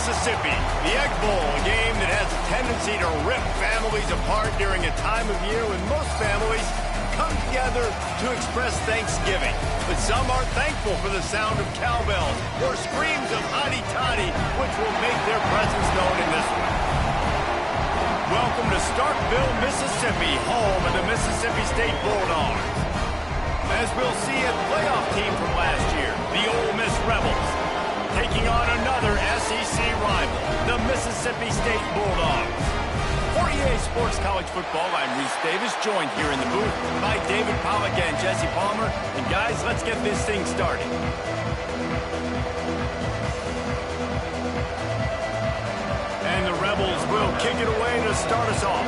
Mississippi. The Egg Bowl, a game that has a tendency to rip families apart during a time of year when most families come together to express Thanksgiving. But some are thankful for the sound of cowbells or screams of hotty toddy, which will make their presence known in this one. Welcome to Starkville, Mississippi, home of the Mississippi State Bulldogs. As we'll see, a playoff team from last year, the Ole Miss Rebels, taking on another SEC rival, the Mississippi State Bulldogs. For EA Sports College Football, I'm Reese Davis, joined here in the booth by David Pollack and Jesse Palmer. And guys, let's get this thing started. And the Rebels will kick it away to start us off.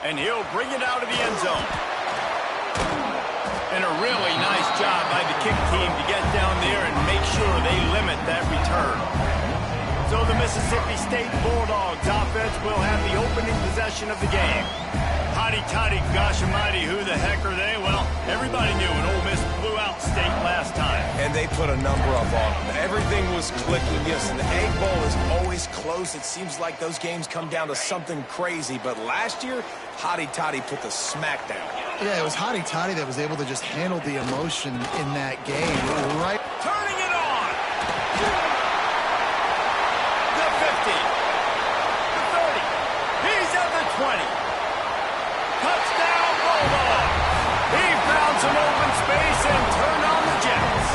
And he'll bring it out of the end zone. And a really nice job by the kick team to get down there and make sure they limit that return. So the Mississippi State Bulldogs offense will have the opening possession of the game. Hotty toddy, gosh almighty, who the heck are they? Well, everybody knew when Ole Miss blew out State last time. And they put a number up on them. Everything was clicking. Yes, and the Egg Bowl is always close. It seems like those games come down to something crazy. But last year, Hotty Toddy put the smack down. Yeah, it was Hotty Toddy that was able to just handle the emotion in that game. Right. Turning it on. The 50. The 30. He's at the 20. Touchdown, Bulldogs. He found some open space and turned on the Jets.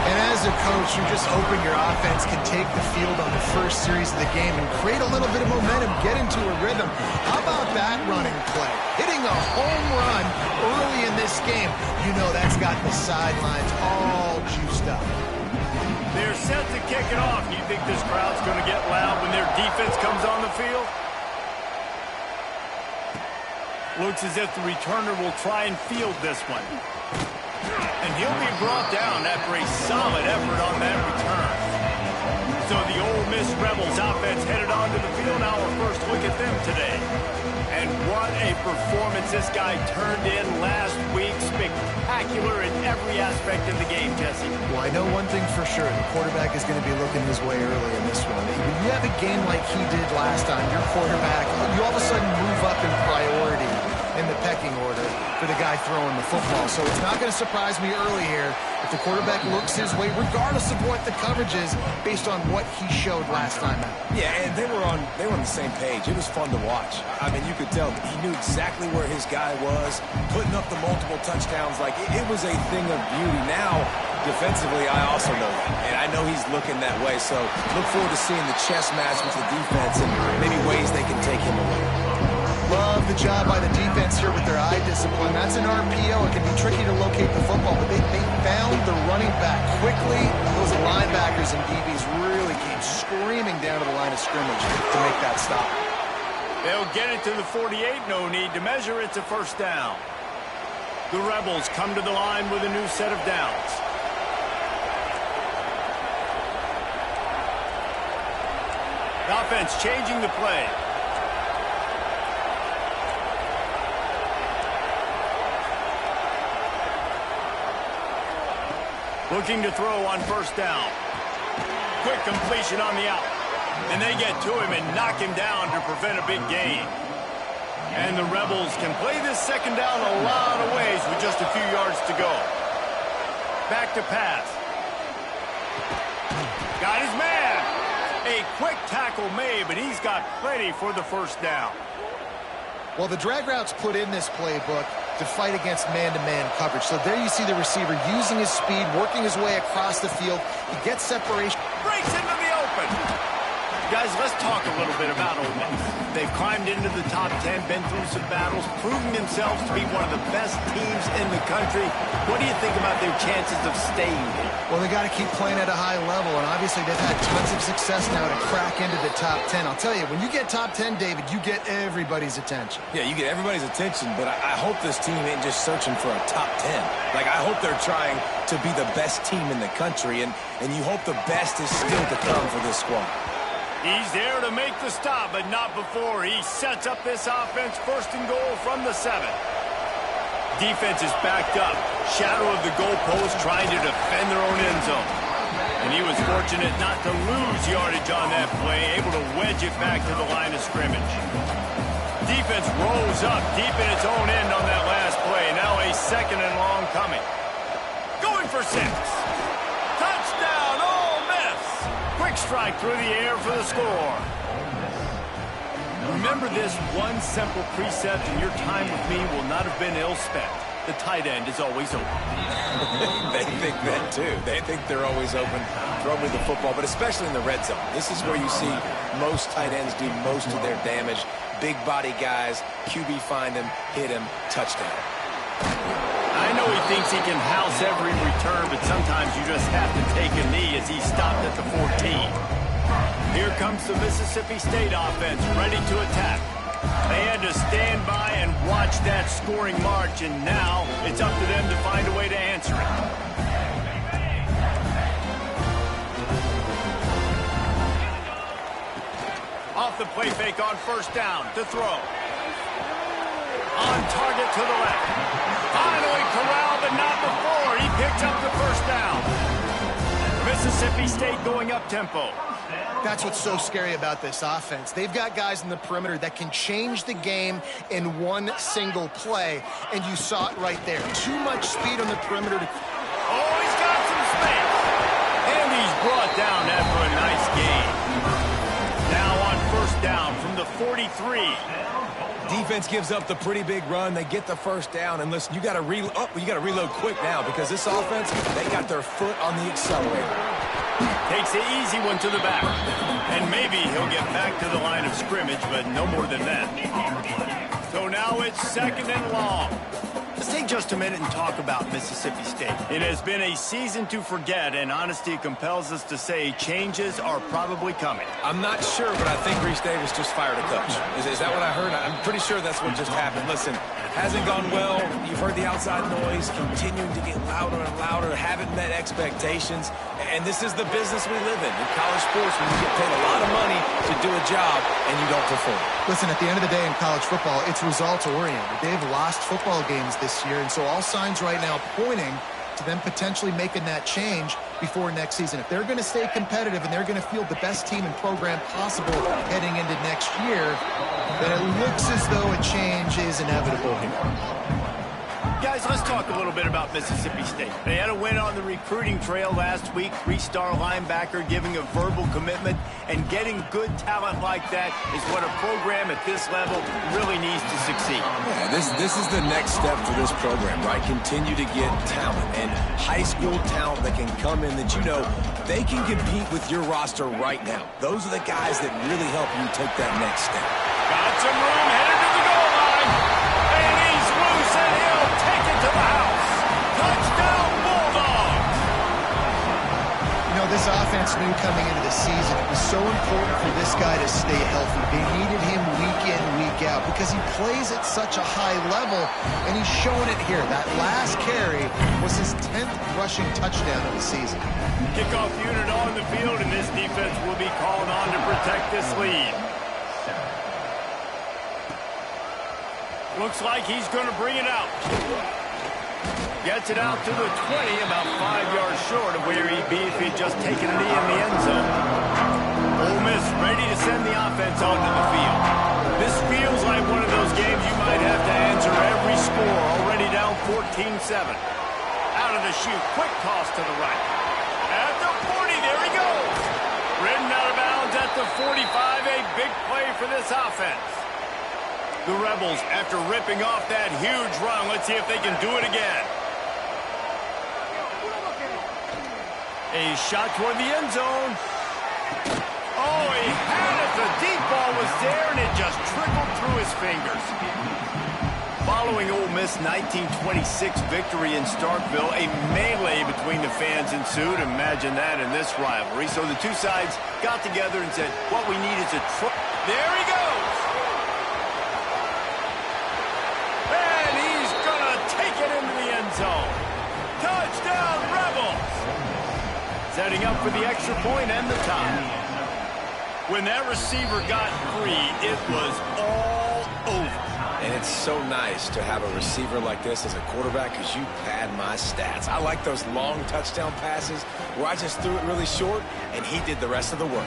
And as a coach, you're just hoping your offense can take the field on the first series of the game and create a little bit of momentum, get into a rhythm. How about that running play? Hitting a home run early in this game. You know that's got the sidelines all juiced up. They're set to kick it off. You think this crowd's going to get loud when their defense comes on the field? Looks as if the returner will try and field this one. And he'll be brought down after a solid effort on that return. So the Ole Miss Rebels offense headed onto the field. Now our first look at them today. And what a performance this guy turned in last week. Spectacular in every aspect of the game, Jesse. Well, I know one thing for sure. The quarterback is going to be looking his way early in this one. When you have a game like he did last time, your quarterback, you all of a sudden move up in priority in the pecking order for the guy throwing the football. So it's not going to surprise me early here if the quarterback looks his way, regardless of what the coverage is, based on what he showed last time out. Yeah, and they were on the same page. It was fun to watch. I mean, you could tell he knew exactly where his guy was, putting up the multiple touchdowns. Like, it was a thing of beauty. Now, defensively, I also know that. And I know he's looking that way. So look forward to seeing the chess match with the defense and maybe ways they can take him away. Love the job by the defense here with their eye discipline. That's an RPO. It can be tricky to locate the football, but they found the running back quickly. Those linebackers and DBs really came screaming down to the line of scrimmage to make that stop. They'll get it to the 48. No need to measure. It's a first down. The Rebels come to the line with a new set of downs. The offense changing the play. Looking to throw on first down. Quick completion on the out. And they get to him and knock him down to prevent a big gain. And the Rebels can play this second down a lot of ways with just a few yards to go. Back to pass. Got his man. A quick tackle made, but he's got plenty for the first down. Well, the drag routes put in this playbook to fight against man-to-man coverage. So there you see the receiver using his speed, working his way across the field. He gets separation. Breaks into the open. Guys, let's talk a little bit about Ole Miss. They've climbed into the top 10, been through some battles, proving themselves to be one of the best teams in the country. What do you think about their chances of staying here? Well, they got to keep playing at a high level, and obviously they've had tons of success now to crack into the top 10. I'll tell you, when you get top 10, David, you get everybody's attention. Yeah, you get everybody's attention, but I hope this team ain't just searching for a top 10. Like, I hope they're trying to be the best team in the country, and you hope the best is still to come for this squad. He's there to make the stop, but not before. He sets up this offense first and goal from the 7. Defense is backed up. Shadow of the goalpost trying to defend their own end zone. And he was fortunate not to lose yardage on that play, able to wedge it back to the line of scrimmage. Defense rose up deep in its own end on that last play. Now a 2nd and long coming. Going for 6. Touchdown, Ole Miss. Quick strike through the air for the score. Remember this one simple precept, and your time with me will not have been ill-spent. The tight end is always open. They think that, too. They think they're always open. Throw me the football, but especially in the red zone. This is where you see most tight ends do most of their damage. Big body guys, QB find him, hit him, touchdown. I know he thinks he can house every return, but sometimes you just have to take a knee as he stopped at the 14. Here comes the Mississippi State offense, ready to attack. They had to stand by and watch that scoring march, and now it's up to them to find a way to answer it. Off the play fake on 1st down to throw. On target to the left. Finally corralled, but not before. He picks up the 1st down. Mississippi State going up tempo. That's what's so scary about this offense. They've got guys in the perimeter that can change the game in one single play, and you saw it right there. Too much speed on the perimeter. Oh, he's got some space. And he's brought down after a nice gain. Now on 1st down from the 43. Defense gives up the pretty big run. They get the 1st down, and listen, you got to reload quick now because this offense, they got their foot on the accelerator. Takes the easy one to the back. And maybe he'll get back to the line of scrimmage, but no more than that. So now it's 2nd and long. Let's take just a minute and talk about Mississippi State. It has been a season to forget, and honesty compels us to say changes are probably coming. I'm not sure, but I think Reese Davis just fired a coach. Is that what I heard? I'm pretty sure that's what just happened. Listen, hasn't gone well. You've heard the outside noise continuing to get louder and louder, haven't met expectations, and this is the business we live in college sports, when you get paid a lot of money to do a job and you don't perform. Listen, at the end of the day in college football, it's results-oriented. They've lost football games this year, and so all signs right now pointing to them potentially making that change before next season. If they're going to stay competitive and they're going to field the best team and program possible heading into next year, then it looks as though a change is inevitable here. Guys, let's talk a little bit about Mississippi State. They had a win on the recruiting trail last week. 3-star linebacker giving a verbal commitment, and getting good talent like that is what a program at this level really needs to succeed. Yeah, this is the next step for this program, right? Continue to get talent and high school talent that can come in that they can compete with your roster right now. Those are the guys that really help you take that next step. Got some room, headed to the goal line. And he's loose, and he'll take it to the house. Touchdown, Bulldogs! This offense knew coming into the season it was so important for this guy to stay healthy. They needed him week in, week out because he plays at such a high level, and he's showing it here. That last carry was his 10th rushing touchdown of the season. Kickoff unit on the field, and this defense will be called on to protect this lead. Looks like he's going to bring it out. Gets it out to the 20, about 5 yards short of where he'd be if he'd just taken a knee in the end zone. Ole Miss ready to send the offense onto the field. This feels like one of those games you might have to answer every score, already down 14-7. Out of the chute, quick toss to the right. At the 40, there he goes. Ridden out of bounds at the 45, a big play for this offense. The Rebels, after ripping off that huge run, let's see if they can do it again. A shot toward the end zone. Oh, he had it. The deep ball was there, and it just trickled through his fingers. Following Ole Miss' 1926 victory in Starkville, a melee between the fans ensued. Imagine that in this rivalry. So the two sides got together and said, what we need is a There he goes. And he's going to take it into the end zone. Touchdown, Rebels. Setting up for the extra point and the tie. When that receiver got free, it was all over. And it's so nice to have a receiver like this as a quarterback because you pad my stats. I like those long touchdown passes where I just threw it really short and he did the rest of the work.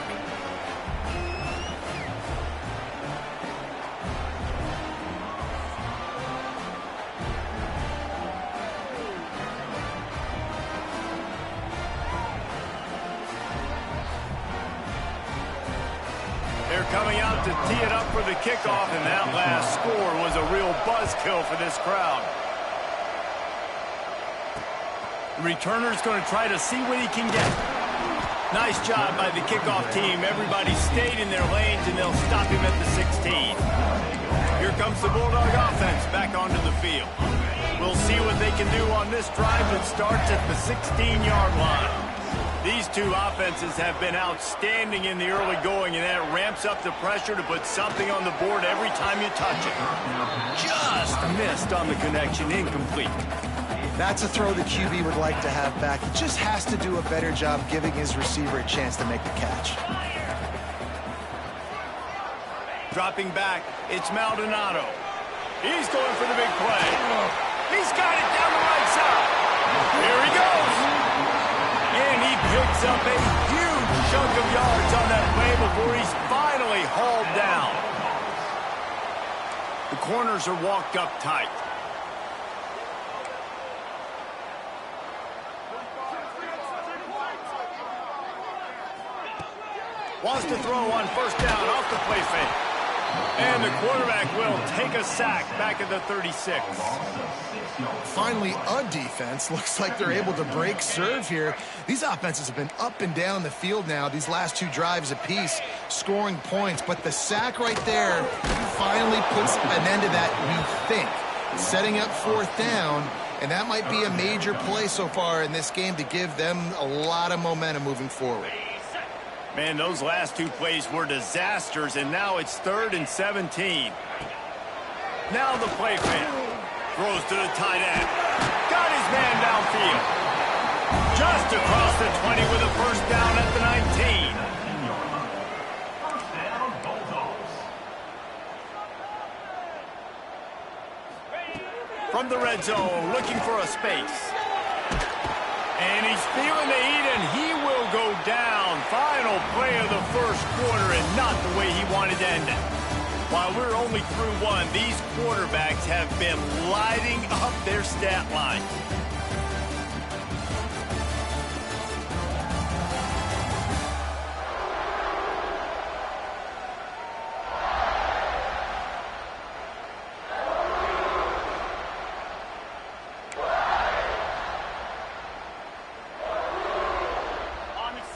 They're coming out to tee it up for the kickoff, and that last score was a real buzzkill for this crowd. The returner's going to try to see what he can get. Nice job by the kickoff team. Everybody stayed in their lanes, and they'll stop him at the 16. Here comes the Bulldog offense back onto the field. We'll see what they can do on this drive that starts at the 16-yard line. These two offenses have been outstanding in the early going, and that ramps up the pressure to put something on the board every time you touch it. Just missed on the connection, incomplete. That's a throw the QB would like to have back. He just has to do a better job giving his receiver a chance to make the catch. Dropping back, it's Maldonado. He's going for the big play. He's got it down the right side. Here he goes. And he picks up a huge chunk of yards on that play before he's finally hauled down. The corners are walked up tight. Wants to throw on first down off the play fake. And the quarterback will take a sack back at the 36. Finally, a defense. Looks like they're able to break serve here. These offenses have been up and down the field now, these last two drives apiece, scoring points. But the sack right there finally puts an end to that, we think. Setting up fourth down, and that might be a major play so far in this game to give them a lot of momentum moving forward. Man, those last two plays were disasters, and now it's 3rd and 17. Now the play fake. Throws to the tight end. Got his man downfield. Just across the 20 with a first down at the 19. From the red zone, looking for a space. And he's feeling the heat, and he will go down. Final play of the first quarter, and not the way he wanted to end it. While we're only through one, these quarterbacks have been lighting up their stat line.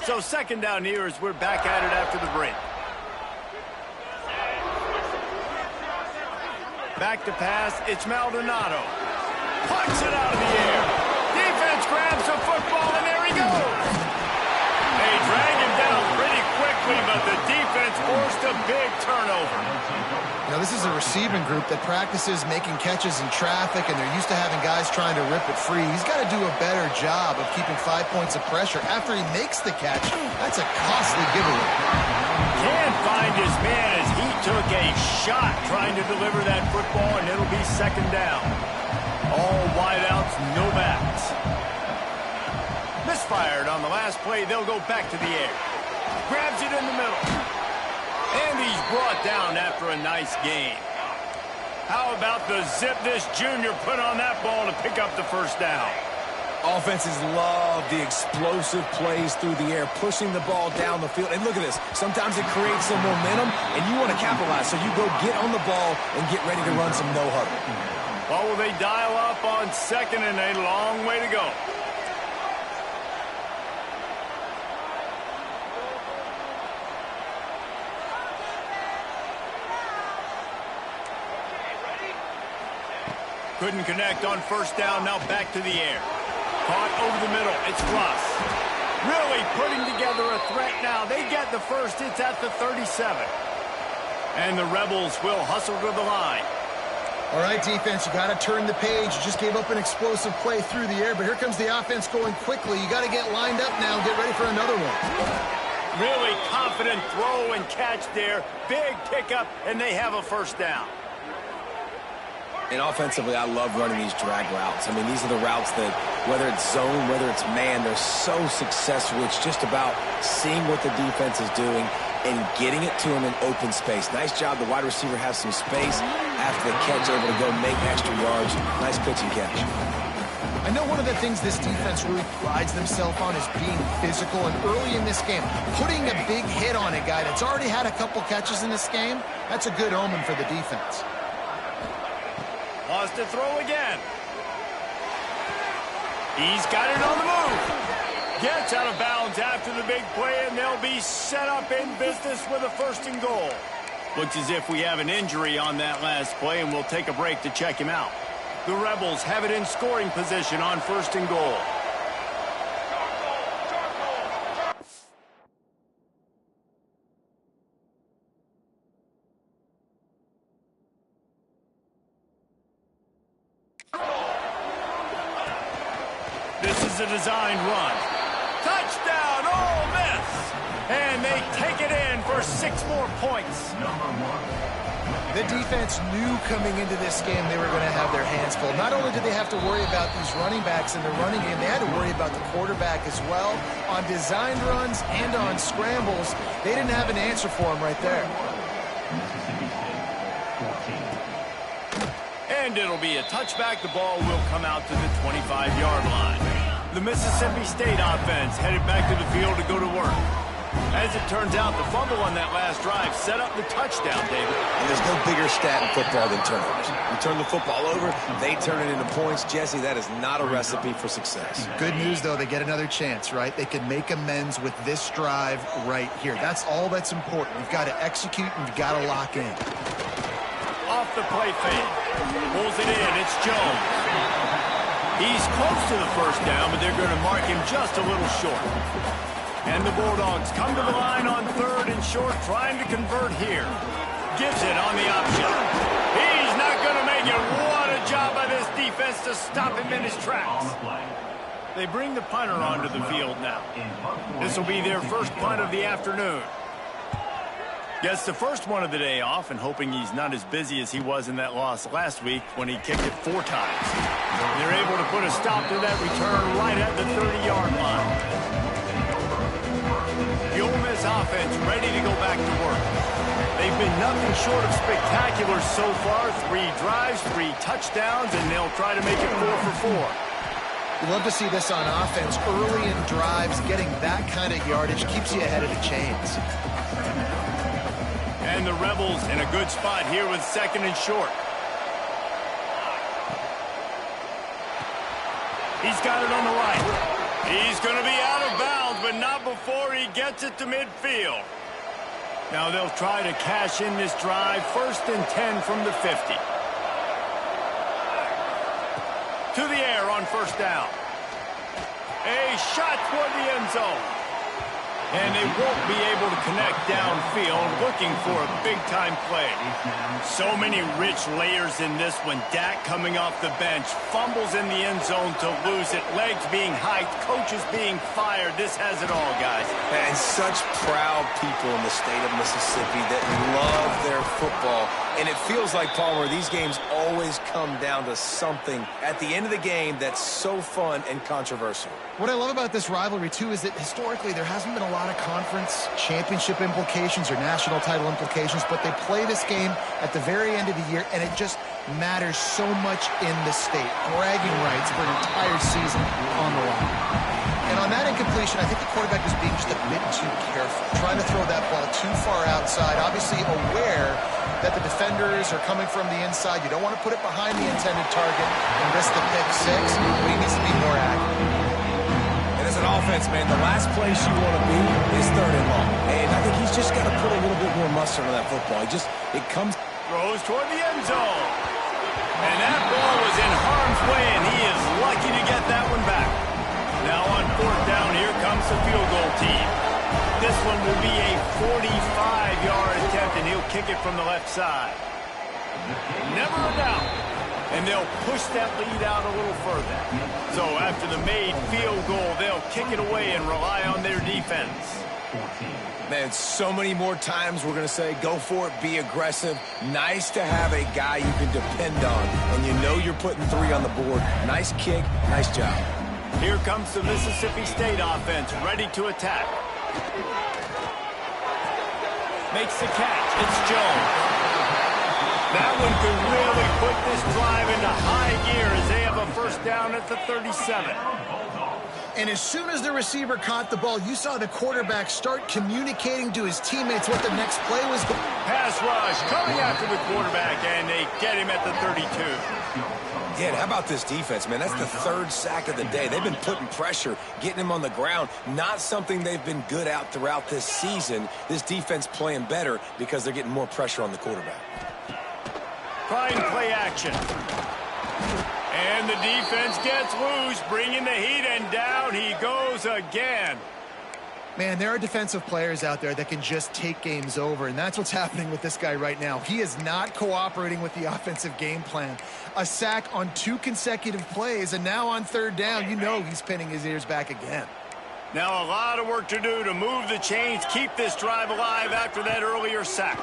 So second down here as we're back at it after the break. Back to pass, it's Maldonado. Punts it out of the air. Defense grabs the football, and there he goes. They drag him down pretty quickly, but the defense forced a big turnover. Now, this is a receiving group that practices making catches in traffic, and they're used to having guys trying to rip it free. He's got to do a better job of keeping 5 points of pressure after he makes the catch. That's a costly giveaway. Can't find his man as he took a shot trying to deliver that football, and it'll be second down. All wideouts, no backs. Misfired on the last play. They'll go back to the air. Grabs it in the middle. And he's brought down after a nice gain. How about the zip this junior put on that ball to pick up the first down? Offenses love the explosive plays through the air, pushing the ball down the field. And look at this. Sometimes it creates some momentum, and you want to capitalize. So you go get on the ball and get ready to run some no-huddle. Well, will they dial up on second and a long way to go? Couldn't connect on first down, now back to the air. Caught over the middle, it's Russ. Really putting together a threat now. They get the first, it's at the 37. And the Rebels will hustle to the line. All right, defense, you got to turn the page. You just gave up an explosive play through the air, but here comes the offense going quickly. You got to get lined up now and get ready for another one. Really confident throw and catch there. Big pickup, and they have a first down. And offensively, I love running these drag routes. I mean, these are the routes that, whether it's zone, whether it's man, they're so successful. It's just about seeing what the defense is doing and getting it to them in open space. Nice job. The wide receiver has some space after the catch, able to go make extra yards. Nice pitch and catch. I know one of the things this defense really prides themselves on is being physical, and early in this game, putting a big hit on a guy that's already had a couple catches in this game, that's a good omen for the defense. Wants to throw again. He's got it on the move. Gets out of bounds after the big play, and they'll be set up in business with a 1st and goal. Looks as if we have an injury on that last play, and we'll take a break to check him out. The Rebels have it in scoring position on 1st and goal. This is a designed run. Touchdown, Ole Miss! And they take it in for 6 more points. The defense knew coming into this game they were going to have their hands full. Not only did they have to worry about these running backs in the running game, they had to worry about the quarterback as well. On designed runs and on scrambles, they didn't have an answer for him right there. And it'll be a touchback. The ball will come out to the 25-yard line. The Mississippi State offense headed back to the field to go to work. As it turns out, the fumble on that last drive set up the touchdown, David. And there's no bigger stat in football than turnovers. You turn the football over, they turn it into points. Jesse, that is not a recipe for success. Good news, though, they get another chance, right? They can make amends with this drive right here. That's all that's important. You've got to execute and you've got to lock in. Off the play fake. Pulls it in. It's Jones. He's close to the 1st down, but they're going to mark him just a little short. And the Bulldogs come to the line on 3rd and short, trying to convert here. Gives it on the option. He's not going to make it. What a job by this defense to stop him in his tracks. They bring the punter onto the field now. This will be their first punt of the afternoon. Gets the first one of the day off, and hoping he's not as busy as he was in that loss last week when he kicked it 4 times. They're able to put a stop to that return right at the 30-yard line. The Ole Miss offense ready to go back to work. They've been nothing short of spectacular so far. 3 drives, 3 touchdowns, and they'll try to make it 4 for 4. You love to see this on offense. Early in drives, getting that kind of yardage keeps you ahead of the chains. And the Rebels in a good spot here with 2nd and short. He's got it on the right. He's going to be out of bounds, but not before he gets it to midfield. Now they'll try to cash in this drive. 1st and 10 from the 50. To the air on 1st down. A shot toward the end zone. And they won't be able to connect downfield, looking for a big-time play. So many rich layers in this one. Dak coming off the bench, fumbles in the end zone to lose it, legs being hiked, coaches being fired. This has it all, guys. And such proud people in the state of Mississippi that love their football. And it feels like, Palmer, these games always come down to something at the end of the game that's so fun and controversial. What I love about this rivalry, too, is that historically there hasn't been a lot of conference championship implications or national title implications, but they play this game at the very end of the year, and it just matters so much in the state. Bragging rights for an entire season on the line. And on that incompletion, I think the quarterback was being just a bit too careful, trying to throw that ball too far outside, obviously aware that the defenders are coming from the inside. You don't want to put it behind the intended target and risk the pick 6, but he needs to be more accurate. And as an offense, man, the last place you want to be is 3rd and long. And I think he's just got to put a little bit more mustard on that football. It comes. Throws toward the end zone. And that ball was in harm's way, and he is lucky to get that one back. Now on 4th down, here comes the field goal team. This one will be a 45-yard attempt, and he'll kick it from the left side. Never a doubt. And they'll push that lead out a little further. So after the made field goal, they'll kick it away and rely on their defense. Man, so many more times we're going to say, go for it, be aggressive. Nice to have a guy you can depend on, and you know you're putting 3 on the board. Nice kick, nice job. Here comes the Mississippi State offense, ready to attack. Makes the catch. It's Jones. That one could really put this drive into high gear as they have a first down at the 37. And as soon as the receiver caught the ball, you saw the quarterback start communicating to his teammates what the next play was. Pass rush coming after the quarterback, and they get him at the 32. Yeah, and how about this defense, man? That's the 3rd sack of the day. They've been putting pressure, getting him on the ground. Not something they've been good at throughout this season. This defense playing better because they're getting more pressure on the quarterback. Trying play action. And the defense gets loose, bringing the heat, and down he goes again. Man, there are defensive players out there that can just take games over, and that's what's happening with this guy right now. He is not cooperating with the offensive game plan. A sack on 2 consecutive plays, and now on 3rd down, you know he's pinning his ears back again. Now a lot of work to do to move the chains, keep this drive alive after that earlier sack.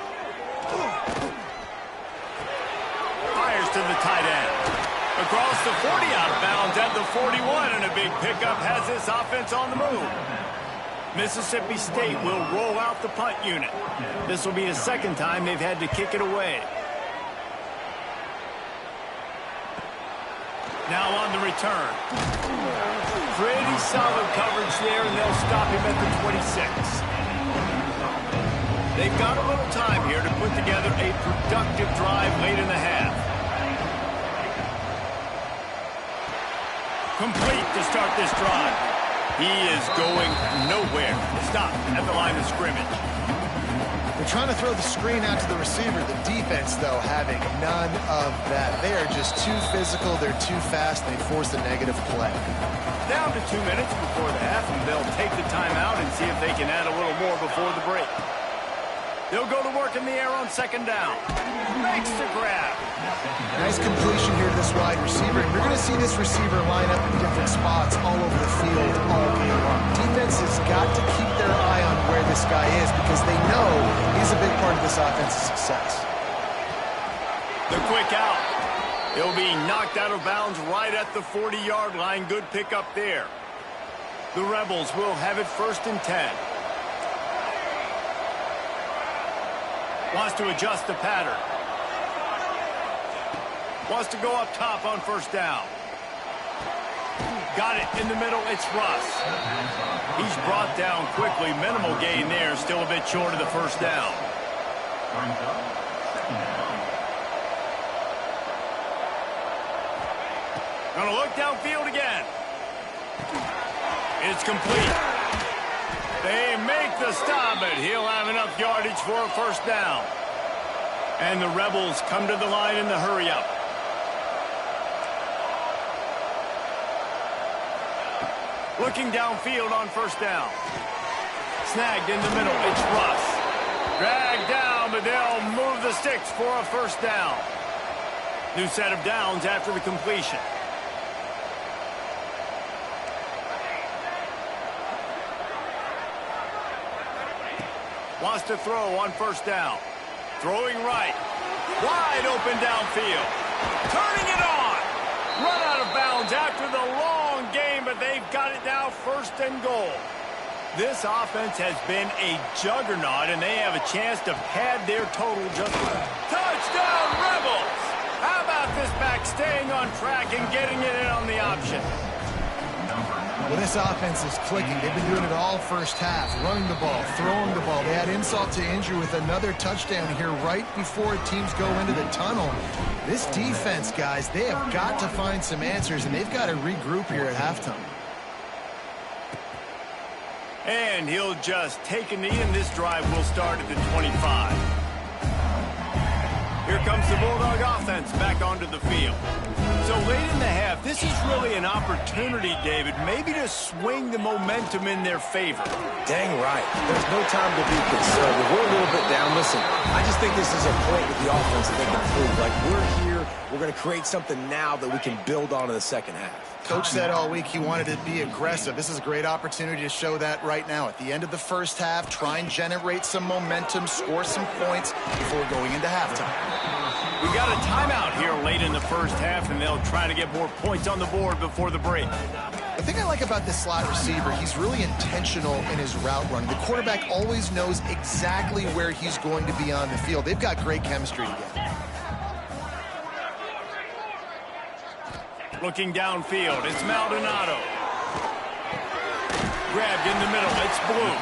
Fires to the tight end. Across the 40 out of bounds at the 41, and a big pickup has this offense on the move. Mississippi State will roll out the punt unit. This will be the 2nd time they've had to kick it away. Now on the return. Pretty solid coverage there, and they'll stop him at the 26. They've got a little time here to put together a productive drive late in the half. Complete to start this drive. He is going nowhere. Stop at the line of scrimmage. They're trying to throw the screen out to the receiver. The defense, though, having none of that. They are just too physical. They're too fast. They force a negative play. Down to 2 minutes before the half, and they'll take the timeout and see if they can add a little more before the break. They'll go to work in the air on 2nd down. Makes the grab. Nice completion here to this wide receiver. And you're going to see this receiver line up in different spots all over the field all game long. Defense has got to keep their eye on where this guy is because they know he's a big part of this offense's success. The quick out. He'll be knocked out of bounds right at the 40-yard line. Good pickup there. The Rebels will have it 1st and 10. Wants to adjust the pattern. Wants to go up top on 1st down. Got it in the middle. It's Russ. He's brought down quickly. Minimal gain there. Still a bit short of the 1st down. Gonna look downfield again. It's complete. They make the stop, but he'll have enough yardage for a 1st down. And the Rebels come to the line in the hurry-up. Looking downfield on 1st down. Snagged in the middle. It's Russ. Dragged down, but they'll move the sticks for a 1st down. New set of downs after the completion. Wants to throw on 1st down. Throwing right. Wide open downfield. Turning it on. Run out of bounds after the long game, but they've got it now 1st and goal. This offense has been a juggernaut, and they have a chance to pad their total just a touchdown, Rebels! How about this back staying on track and getting it in on the option? Well, this offense is clicking. They've been doing it all 1st half, running the ball, throwing the ball. They had insult to injury with another touchdown here right before teams go into the tunnel. This defense, guys, they have got to find some answers, and they've got to regroup here at halftime. And he'll just take a knee, and this drive will start at the 25. Here comes the Bulldog offense back onto the field. So late in the half, this is really an opportunity, David, maybe to swing the momentum in their favor. Dang right. There's no time to be concerned. We're a little bit down. Listen, I just think this is a point with the offense that they can prove. Like, we're here we're going to create something now that we can build on in the second half. Coach said all week he wanted to be aggressive. This is a great opportunity to show that right now. At the end of the first half, try and generate some momentum, score some points before going into halftime. We got a timeout here late in the first half, and they'll try to get more points on the board before the break. The thing I like about this slot receiver, he's really intentional in his route run. The quarterback always knows exactly where he's going to be on the field. They've got great chemistry together. Looking downfield, it's Maldonado. Grabbed in the middle, it's Blue.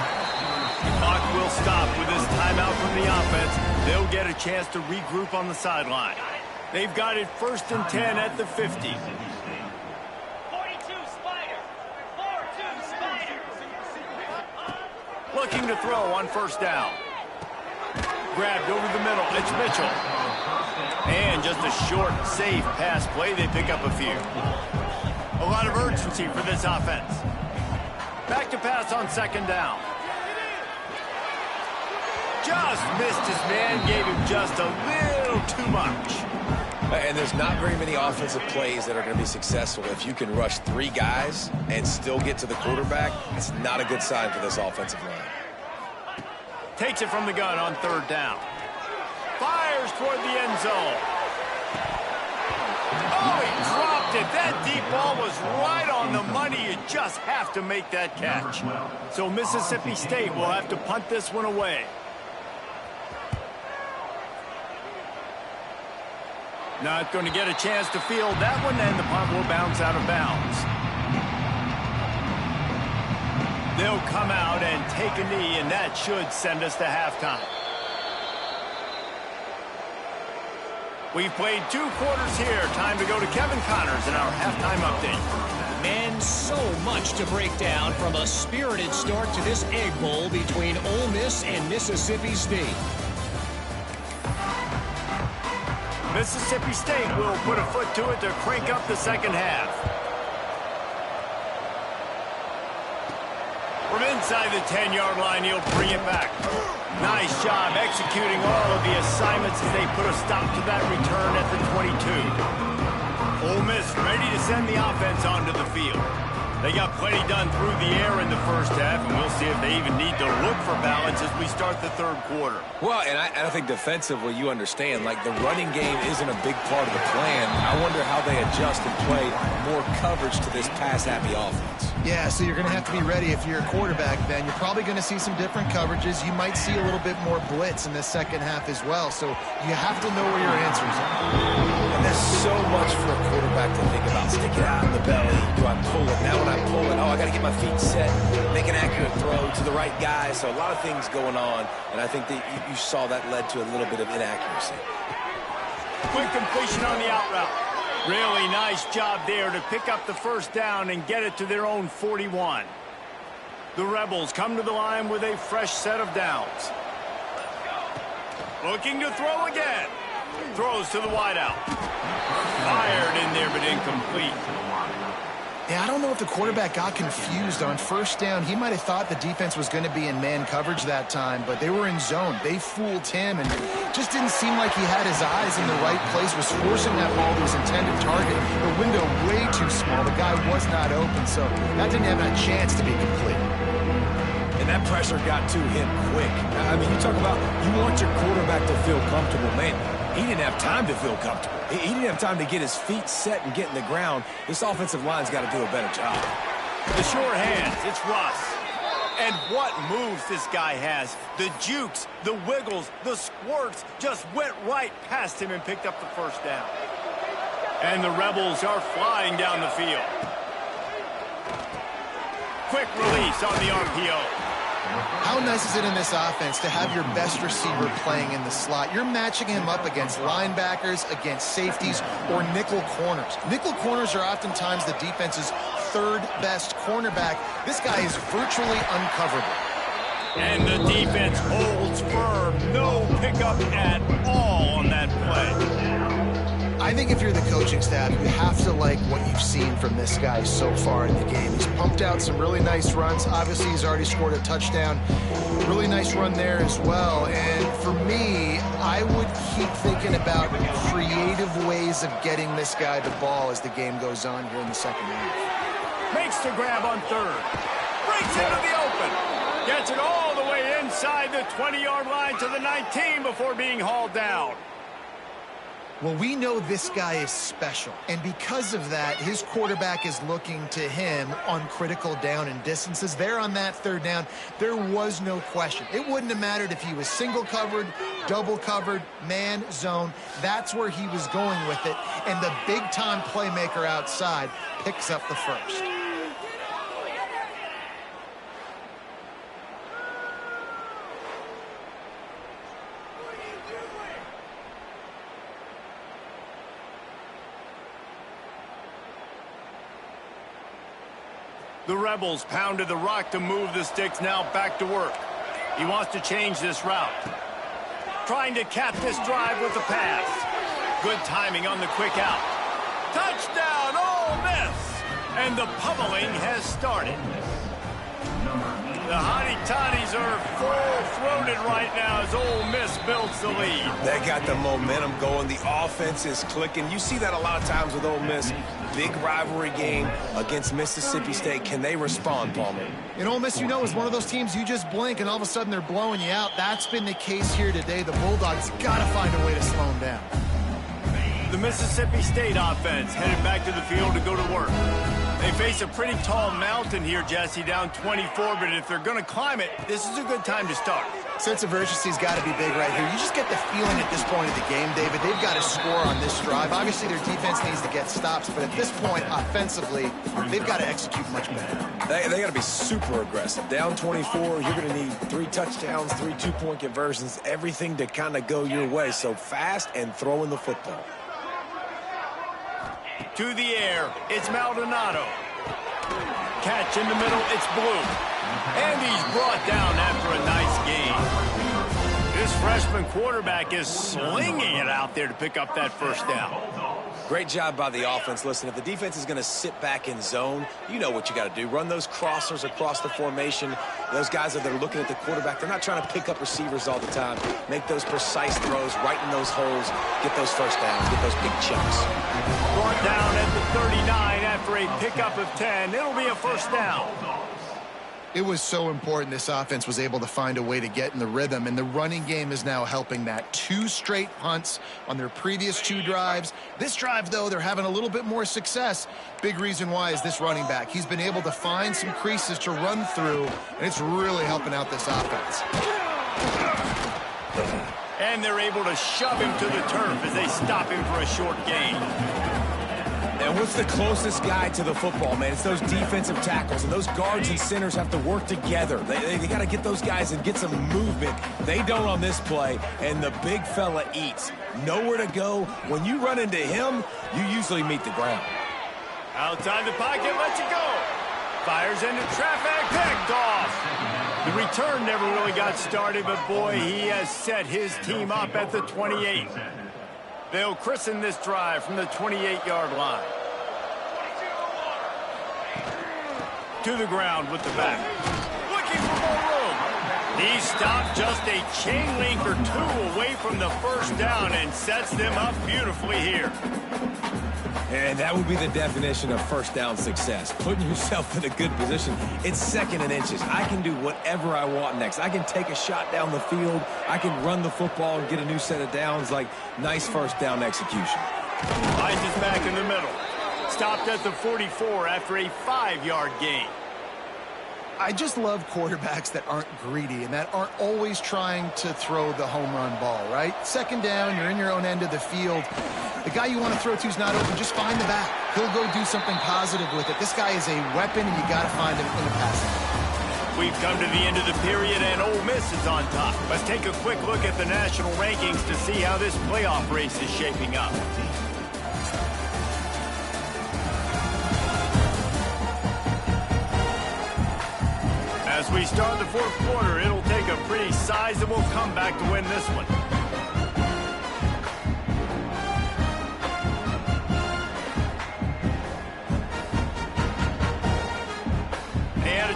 The clock will stop with this timeout from the offense. They'll get a chance to regroup on the sideline. They've got it 1st and 10 at the 50. 42 Spider. 42 Spider. Looking to throw on 1st down. Grabbed over the middle, it's Mitchell. And just a short, safe pass play. They pick up a few. A lot of urgency for this offense. Back to pass on 2nd down. Just missed his man, gave him just a little too much. And there's not very many offensive plays that are going to be successful. If you can rush 3 guys and still get to the quarterback, it's not a good sign for this offensive line. Takes it from the gun on 3rd down. Fires toward the end zone. Oh, he dropped it. That deep ball was right on the money. You just have to make that catch. So Mississippi State will have to punt this one away. Not going to get a chance to field that one, and the punt will bounce out of bounds. They'll come out and take a knee, and that should send us to halftime. We've played 2 quarters here. Time to go to Kevin Connors in our halftime update. Man, so much to break down from a spirited start to this Egg Bowl between Ole Miss and Mississippi State. Mississippi State will put a foot to it to crank up the second half. From inside the 10-yard line, he'll bring it back. Nice job executing all of the assignments as they put a stop to that return at the 22. Ole Miss ready to send the offense onto the field. They got plenty done through the air in the first half, and we'll see if they even need to look for balance as we start the 3rd quarter. Well, and I think defensively, you understand, like the running game isn't a big part of the plan. I wonder how they adjust and play more coverage to this pass-happy offense. Yeah, so you're going to have to be ready if you're a quarterback then. You're probably going to see some different coverages. You might see a little bit more blitz in the second half as well. So you have to know where your answers are. And there's so much for a quarterback to think about. Stick it out in the belly. Do I pull it? Now when I pull it, oh, I got to get my feet set, make an accurate throw to the right guy. So a lot of things going on, and I think that you saw that led to a little bit of inaccuracy. Quick completion on the out route. Really nice job there to pick up the 1st down and get it to their own 41. The Rebels come to the line with a fresh set of downs. Looking to throw again. Throws to the wideout. Fired in there, but incomplete. Yeah, I don't know if the quarterback got confused on 1st down. He might have thought the defense was going to be in man coverage that time, but they were in zone. They fooled him, and just didn't seem like he had his eyes in the right place, was forcing that ball to his intended target. The window way too small. The guy was not open, so that didn't have a chance to be complete. And that pressure got to him quick. I mean, you talk about you want your quarterback to feel comfortable, man. He didn't have time to feel comfortable. He didn't have time to get his feet set and get in the ground. This offensive line's got to do a better job. The short hands, it's Russ. And what moves this guy has. The jukes, the wiggles, the squirts just went right past him and picked up the 1st down. And the Rebels are flying down the field. Quick release on the RPO. How nice is it in this offense to have your best receiver playing in the slot? You're matching him up against linebackers, against safeties, or nickel corners. Nickel corners are oftentimes the defense's 3rd best cornerback. This guy is virtually uncoverable. And the defense holds firm. No pickup at all on that play. I think if you're the coaching staff, you have to like what you've seen from this guy so far in the game. He's pumped out some really nice runs. Obviously, he's already scored a touchdown. Really nice run there as well. And for me, I would keep thinking about creative ways of getting this guy the ball as the game goes on here in the second half. Makes the grab on third. Breaks into the open. Gets it all the way inside the 20-yard line to the 19 before being hauled down. Well, we know this guy is special, and because of that, his quarterback is looking to him on critical down and distances. There on that third down, there was no question. It wouldn't have mattered if he was single covered, double covered, man, zone. That's where he was going with it, and the big-time playmaker outside picks up the first. The Rebels pounded the rock to move the sticks, now back to work. He wants to change this route. Trying to cap this drive with the pass. Good timing on the quick out. Touchdown, Ole Miss! And the pummeling has started. The Hottie-Toddies are full-throated right now as Ole Miss builds the lead. They got the momentum going. The offense is clicking. You see that a lot of times with Ole Miss. Big rivalry game against Mississippi State. Can they respond, Palmer? And Ole Miss, you know, is one of those teams you just blink and all of a sudden they're blowing you out. That's been the case here today. The Bulldogs got to find a way to slow them down. The Mississippi State offense headed back to the field to go to work. They face a pretty tall mountain here, Jesse, down 24, but if they're going to climb it, this is a good time to start. Sense of urgency's got to be big right here. You just get the feeling at this point of the game, David, they've got to score on this drive. Obviously, their defense needs to get stops, but at this point, offensively, they've got to execute much better. They got to be super aggressive. Down 24, you're going to need 3 touchdowns, 3 two-point conversions, everything to kind of go your way. So fast and throwing the football. To the air, it's Maldonado. Catch in the middle, it's Blue. And he's brought down after a nice gain. This freshman quarterback is slinging it out there to pick up that first down. Great job by the offense. Listen, if the defense is going to sit back in zone, you know what you got to do. Run those crossers across the formation. Those guys that are looking at the quarterback, they're not trying to pick up receivers all the time. Make those precise throws right in those holes. Get those first downs. Get those big chunks. Brought down at the 39 after a pickup of 10. It'll be a first down. It was so important this offense was able to find a way to get in the rhythm, and the running game is now helping that. 2 straight punts on their previous 2 drives. This drive, though, they're having a little bit more success. Big reason why is this running back. He's been able to find some creases to run through, and it's really helping out this offense. And they're able to shove him to the turf as they stop him for a short gain. And what's the closest guy to the football, man? It's those defensive tackles, and those guards and centers have to work together. They got to get those guys and get some movement. They don't on this play, and the big fella eats. Nowhere to go. When you run into him, you usually meet the ground. Outside the pocket, lets it go. Fires into traffic, picked off. The return never really got started, but boy, he has set his team up at the 28. They'll christen this drive from the 28-yard line. To the ground with the back. Looking for more room. He stopped just a chain link or 2 away from the first down and sets them up beautifully here. And that would be the definition of first down success. Putting yourself in a good position. It's 2nd and inches. I can do whatever I want next. I can take a shot down the field. I can run the football and get a new set of downs. Like, nice first down execution. Finds his back in the middle. Stopped at the 44 after a 5-yard gain. I just love quarterbacks that aren't greedy and that aren't always trying to throw the home run ball, right? 2nd down, you're in your own end of the field. The guy you want to throw to is not open. Just find the back. He'll go do something positive with it. This guy is a weapon, and you got to find him in the passing. We've come to the end of the period, and Ole Miss is on top. Let's take a quick look at the national rankings to see how this playoff race is shaping up. As we start the 4th quarter, it'll take a pretty sizable comeback to win this one.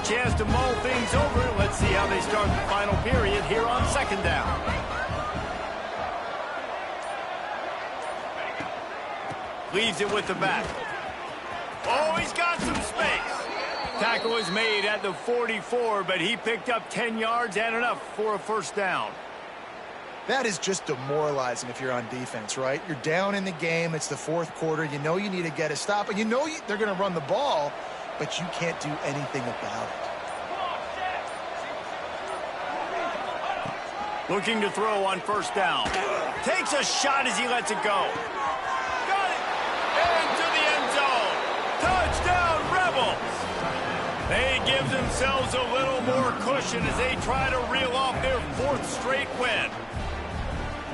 chance to mull things over. Let's see how they start the final period here on second down. Leaves it with the back. Oh, he's got some space. Tackle is made at the 44, but he picked up 10 yards and enough for a first down. That is just demoralizing if you're on defense, right? You're down in the game. It's the fourth quarter. You know you need to get a stop, and you know they're going to run the ball, but you can't do anything about it. Looking to throw on first down. Takes a shot as he lets it go. Got it! Into the end zone. Touchdown, Rebels! They give themselves a little more cushion as they try to reel off their fourth straight win.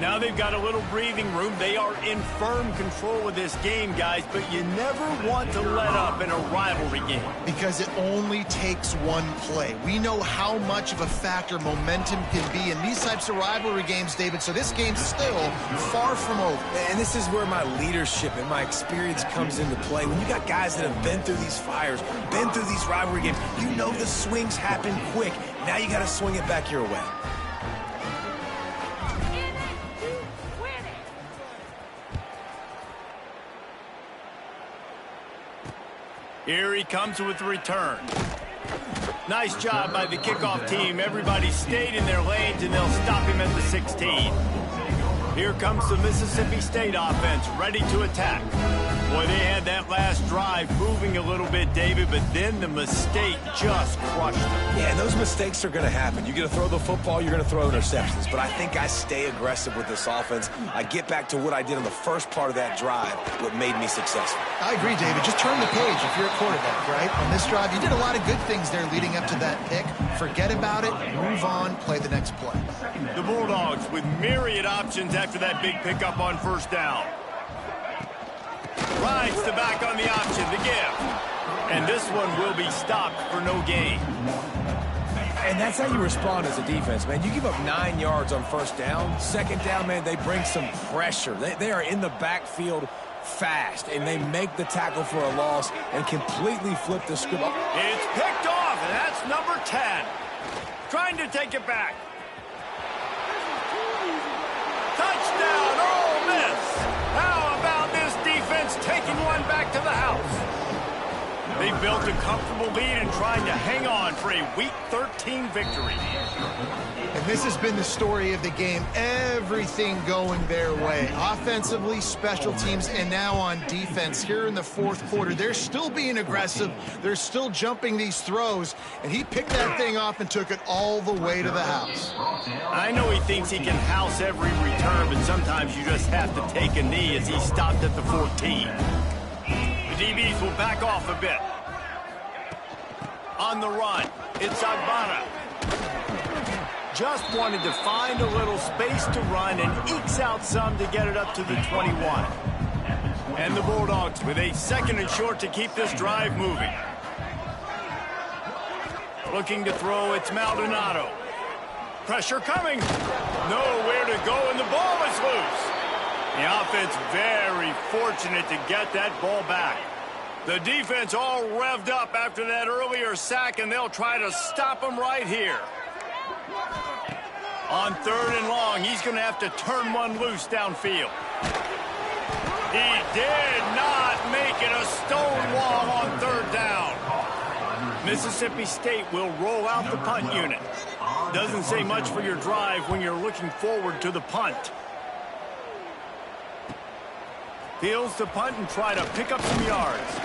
Now they've got a little breathing room. They are in firm control of this game, guys, but you never want to let up in a rivalry game. Because it only takes one play. We know how much of a factor momentum can be in these types of rivalry games, David, so this game's still far from over. And this is where my leadership and my experience comes into play. When you got guys that have been through these fires, been through these rivalry games, you know the swings happen quick. Now you got to swing it back your way. Here he comes with the return. Nice job by the kickoff team. Everybody stayed in their lanes, and they'll stop him at the 16. Here comes the Mississippi State offense, ready to attack. Boy, they had that last drive moving a little bit, David, but then the mistake just crushed them. Yeah, and those mistakes are going to happen. You're going to throw the football, you're going to throw interceptions. But I think I stay aggressive with this offense. I get back to what I did on the first part of that drive, what made me successful. I agree, David. Just turn the page if you're a quarterback, right? On this drive, you did a lot of good things there leading up to that pick. Forget about it, move on, play the next play. The Bulldogs with myriad options after that big pickup on first down. Rides the back on the option, the give. And this one will be stopped for no gain. And that's how you respond as a defense, man. You give up 9 yards on first down. Second down, man, they bring some pressure. They are in the backfield fast, and they make the tackle for a loss and completely flip the script. It's picked off, and that's number 10. Trying to take it back. Touchdown, Ole Miss. How about this defense taking one back to the house? They built a comfortable lead and trying to hang on for a Week 13 victory. And this has been the story of the game. Everything going their way. Offensively, special teams, and now on defense here in the fourth quarter. They're still being aggressive. They're still jumping these throws. And he picked that thing off and took it all the way to the house. I know he thinks he can house every return, but sometimes you just have to take a knee as he stopped at the 14. The DBs will back off a bit. On the run, it's Agbana. Just wanted to find a little space to run and ekes out some to get it up to the 21. And the Bulldogs with a second and short to keep this drive moving. Looking to throw, it's Maldonado. Pressure coming. Nowhere to go, and the ball is loose. The offense very fortunate to get that ball back. The defense all revved up after that earlier sack, and they'll try to stop them right here. On third and long, he's going to have to turn one loose downfield. He did not make it a stone wall on third down. Mississippi State will roll out the punt unit. Doesn't say much for your drive when you're looking forward to the punt. Fields the punt and try to pick up some yards.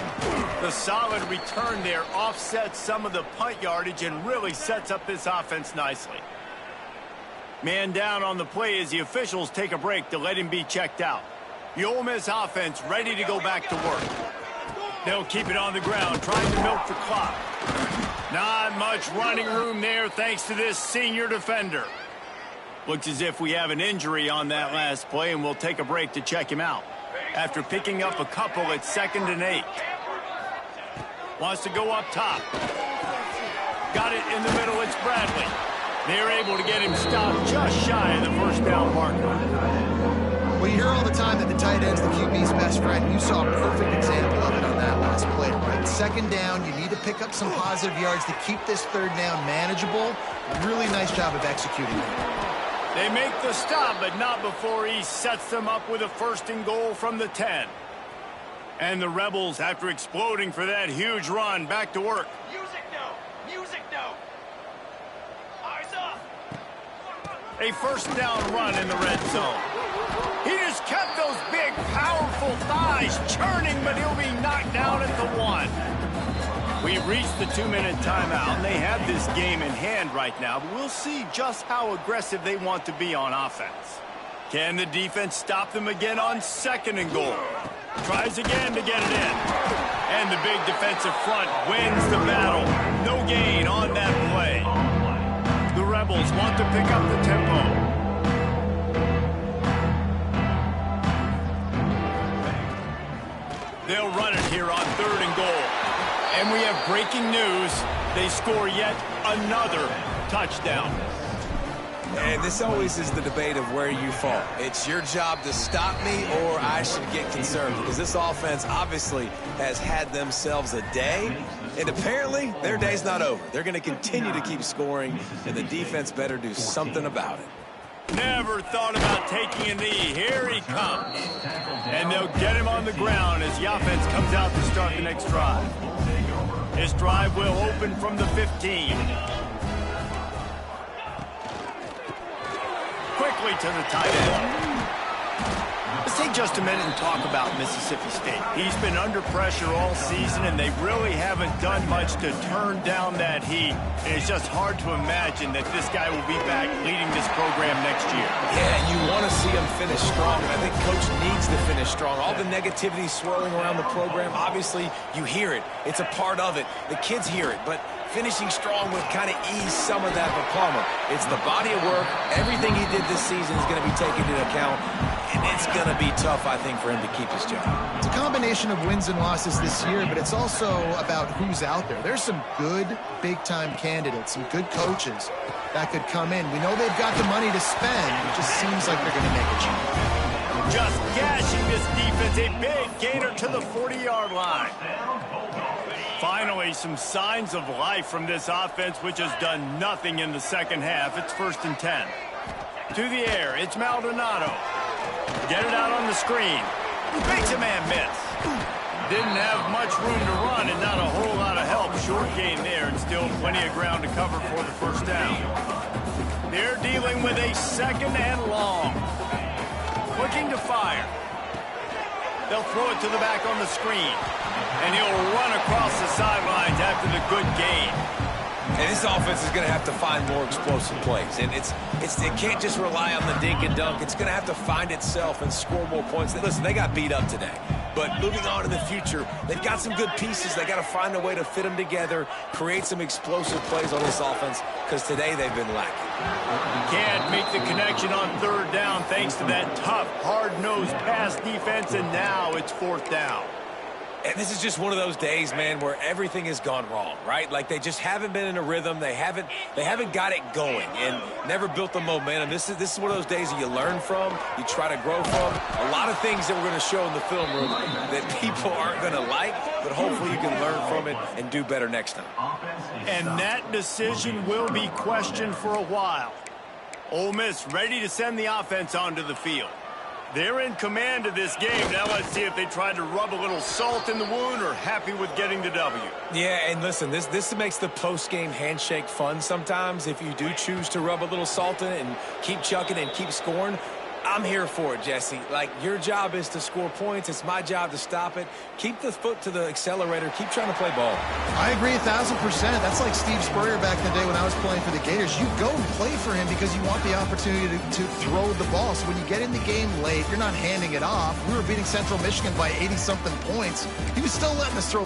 The solid return there offsets some of the punt yardage and really sets up this offense nicely. Man down on the play as the officials take a break to let him be checked out. The Ole Miss offense ready to go back to work. They'll keep it on the ground, trying to milk the clock. Not much running room there thanks to this senior defender. Looks as if we have an injury on that last play, and we'll take a break to check him out. After picking up a couple at 2nd and 8. Wants to go up top. Got it in the middle, it's Bradley. They're able to get him stopped just shy of the first down marker. Well, hear all the time that the tight end's the QB's best friend. You saw a perfect example of it on that last play, right? Second down, you need to pick up some positive yards to keep this third down manageable. Really nice job of executing it. They make the stop, but not before he sets them up with a 1st and goal from the 10. And the Rebels, after exploding for that huge run, back to work. Music no. Music no. Eyes up. A 1st down run in the red zone. He just kept those big, powerful thighs churning, but he'll be knocked down at the 1. We've reached the 2-minute timeout, and they have this game in hand right now, but we'll see just how aggressive they want to be on offense. Can the defense stop them again on 2nd and goal? Tries again to get it in. And the big defensive front wins the battle. No gain on that play. The Rebels want to pick up the tempo. They'll run it here on 3rd and goal. And we have breaking news. They score yet another touchdown. And this always is the debate of where you fall. It's your job to stop me or I should get concerned, because this offense obviously has had themselves a day, and apparently their day's not over. They're going to continue to keep scoring, and the defense better do something about it. Never thought about taking a knee. Here he comes. And they'll get him on the ground as the offense comes out to start the next drive. This drive will open from the 15. Quickly to the tight end. Let's take just a minute and talk about Mississippi State. He's been under pressure all season, and they really haven't done much to turn down that heat. And it's just hard to imagine that this guy will be back leading this program next year. Yeah, you want to see him finish strong, and I think Coach needs to finish strong. All the negativity swirling around the program, obviously you hear it. It's a part of it. The kids hear it, but finishing strong would kind of ease some of that for Palmer. It's the body of work. Everything he did this season is going to be taken into account, and it's going to be tough, I think, for him to keep his job. It's a combination of wins and losses this year, but it's also about who's out there. There's some good big-time candidates, some good coaches that could come in. We know they've got the money to spend. It just seems like they're going to make a change. Just gashing this defense. A big gainer to the 40-yard line. Finally, some signs of life from this offense, which has done nothing in the second half. It's 1st and 10. To the air, it's Maldonado. Get it out on the screen. Makes a man miss. Didn't have much room to run and not a whole lot of help. Short gain there and still plenty of ground to cover for the 1st down. They're dealing with a 2nd and long. Looking to fire. They'll throw it to the back on the screen. And he'll run across the sidelines after the good gain. And this offense is going to have to find more explosive plays. And it can't just rely on the dink and dunk. It's going to have to find itself and score more points. Listen, they got beat up today. But moving on in the future, they've got some good pieces. They got to find a way to fit them together, create some explosive plays on this offense, because today they've been lacking. Can't make the connection on 3rd down thanks to that tough, hard-nosed pass defense, and now it's 4th down. And this is just one of those days, man, where everything has gone wrong, right? Like they just haven't been in a rhythm. They haven't got it going and never built the momentum. This is one of those days that you learn from, you try to grow from. A lot of things that we're going to show in the film room that people aren't going to like, but hopefully you can learn from it and do better next time. And that decision will be questioned for a while. Ole Miss ready to send the offense onto the field. They're in command of this game. Now let's see if they tried to rub a little salt in the wound or happy with getting the W. Yeah, and listen, this makes the post-game handshake fun sometimes. If you do choose to rub a little salt in it and keep chucking and keep scoring, I'm here for it, Jesse. Like, your job is to score points. It's my job to stop it. Keep the foot to the accelerator. Keep trying to play ball. I agree 1,000%. That's like Steve Spurrier back in the day when I was playing for the Gators. You go and play for him because you want the opportunity to throw the ball. So when you get in the game late, you're not handing it off. We were beating Central Michigan by 80-something points. He was still letting us throw.